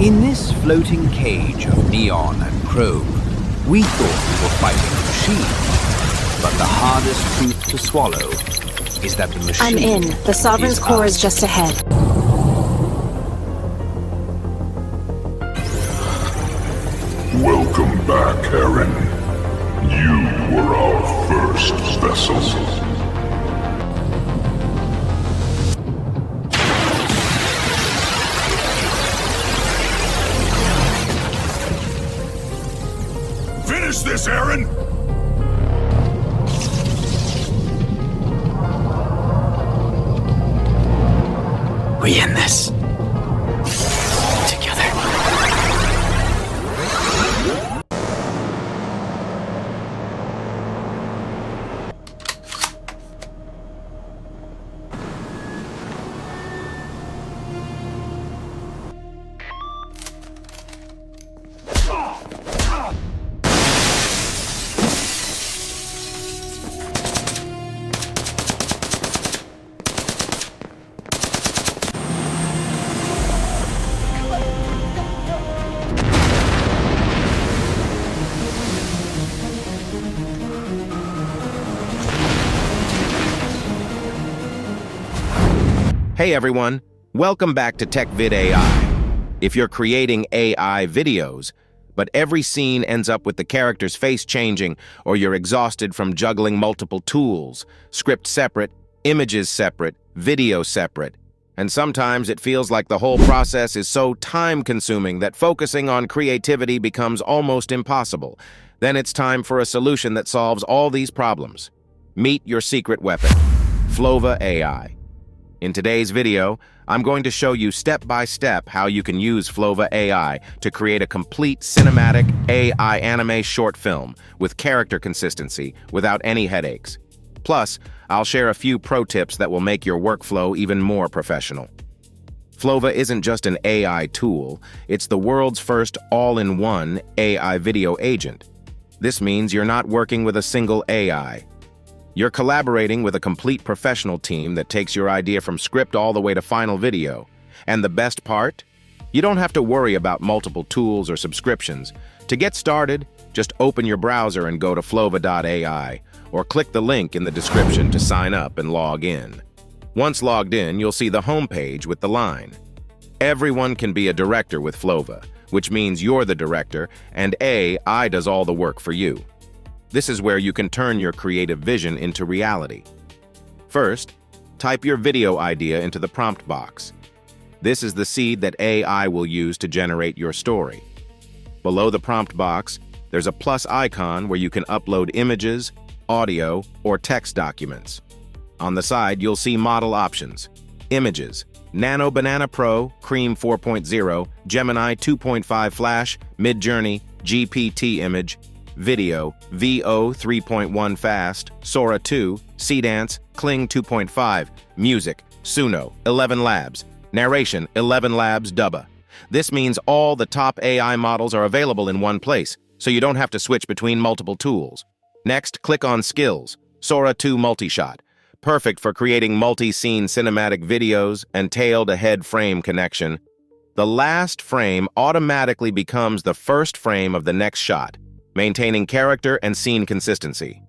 In this floating cage of neon and chrome, we thought we were fighting a machine. But the hardest truth to swallow is that the machine I'm in. The Sovereign's core is just ahead. Welcome back, Aaron. You were our first vessel. Finish this, Aaron! We in this. Together. Hey everyone, welcome back to TechVid AI. If you're creating AI videos, but every scene ends up with the character's face changing, or you're exhausted from juggling multiple tools, script separate, images separate, video separate, and sometimes it feels like the whole process is so time-consuming that focusing on creativity becomes almost impossible, then it's time for a solution that solves all these problems. Meet your secret weapon, Flova AI. In today's video, I'm going to show you step-by-step how you can use Flova AI to create a complete cinematic AI anime short film with character consistency without any headaches. Plus, I'll share a few pro tips that will make your workflow even more professional. Flova isn't just an AI tool, it's the world's first all-in-one AI video agent. This means you're not working with a single AI. You're collaborating with a complete professional team that takes your idea from script all the way to final video. And the best part? You don't have to worry about multiple tools or subscriptions. To get started, just open your browser and go to flova.ai, or click the link in the description to sign up and log in. Once logged in, you'll see the homepage with the line. Everyone can be a director with Flova, which means you're the director and AI does all the work for you. This is where you can turn your creative vision into reality. First, type your video idea into the prompt box. This is the seed that AI will use to generate your story. Below the prompt box, there's a plus icon where you can upload images, audio, or text documents. On the side, you'll see model options. Images: Nano Banana Pro, Cream 4.0, Gemini 2.5 Flash, Midjourney, GPT image. Video, VO 3.1 Fast, Sora 2, Cdance, Kling 2.5, Music, Suno, 11 Labs, Narration, 11 Labs, Dubba. This means all the top AI models are available in one place, so you don't have to switch between multiple tools. Next, click on Skills, Sora 2 Multishot, perfect for creating multi-scene cinematic videos and tail-to-head frame connection. The last frame automatically becomes the first frame of the next shot, maintaining character and scene consistency.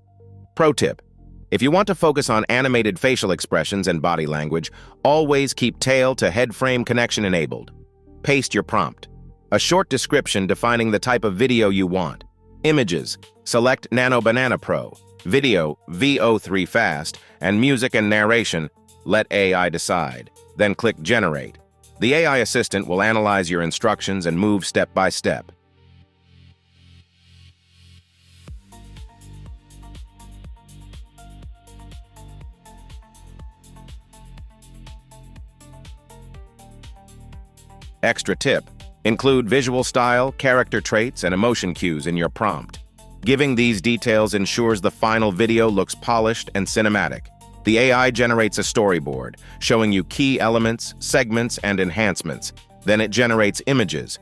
Pro tip: if you want to focus on animated facial expressions and body language, always keep tail-to-head frame connection enabled. Paste your prompt. A short description defining the type of video you want. Images: select Nano Banana Pro. Video: VO3 Fast. And music and narration: let AI decide. Then click Generate. The AI assistant will analyze your instructions and move step by step. Extra tip: include visual style, character traits, and emotion cues in your prompt. Giving these details ensures the final video looks polished and cinematic. The AI generates a storyboard, showing you key elements, segments, and enhancements. Then it generates images.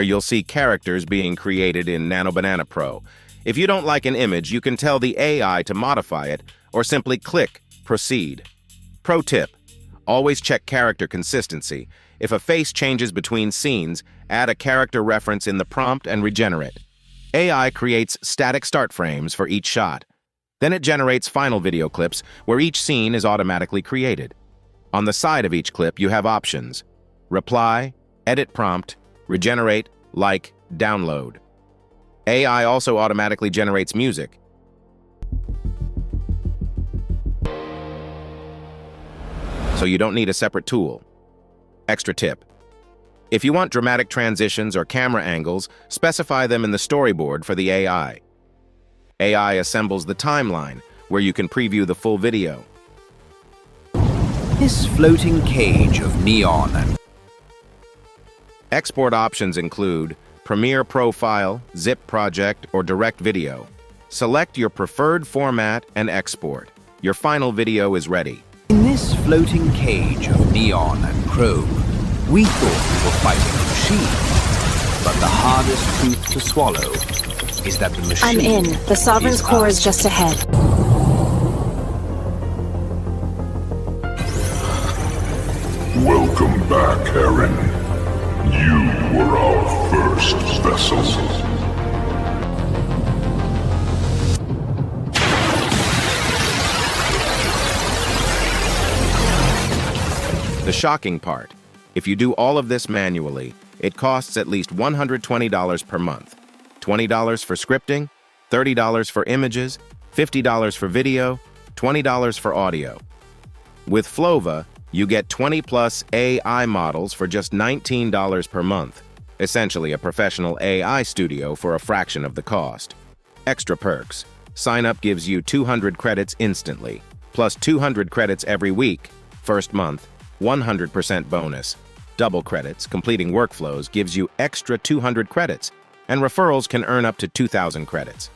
You'll see characters being created in Nano Banana Pro. If you don't like an image, you can tell the AI to modify it or simply click Proceed. Pro tip: always check character consistency. If a face changes between scenes, add a character reference in the prompt and regenerate. AI creates static start frames for each shot. Then it generates final video clips where each scene is automatically created. On the side of each clip, you have options: reply, edit prompt, regenerate, like, download. AI also automatically generates music. So you don't need a separate tool. Extra tip: if you want dramatic transitions or camera angles, specify them in the storyboard for the AI. AI assembles the timeline, where you can preview the full video. This floating cage of neon and Export options include Premiere Profile, Zip Project, or Direct Video. Select your preferred format and export. Your final video is ready. in this floating cage of neon and chrome, we thought we were fighting a machine. But the hardest truth to swallow is that the machine I'm in. The Sovereign's core is just ahead. Welcome back, Aaron. You were our first vessel. The shocking part: if you do all of this manually, it costs at least $120 per month. $20 for scripting, $30 for images, $50 for video, $20 for audio. With Flova, you get 20+ AI models for just $19 per month, essentially a professional AI studio for a fraction of the cost. Extra perks: sign up gives you 200 credits instantly, plus 200 credits every week. First month, 100% bonus. Double credits, completing workflows, gives you extra 200 credits, and referrals can earn up to 2,000 credits.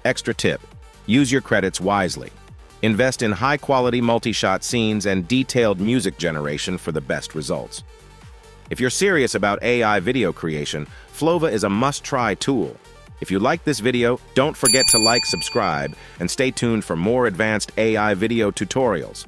Extra tip: use your credits wisely. Invest in high-quality multi-shot scenes and detailed music generation for the best results. If you're serious about AI video creation, Flova is a must-try tool. If you like this video, don't forget to like, subscribe, and stay tuned for more advanced AI video tutorials.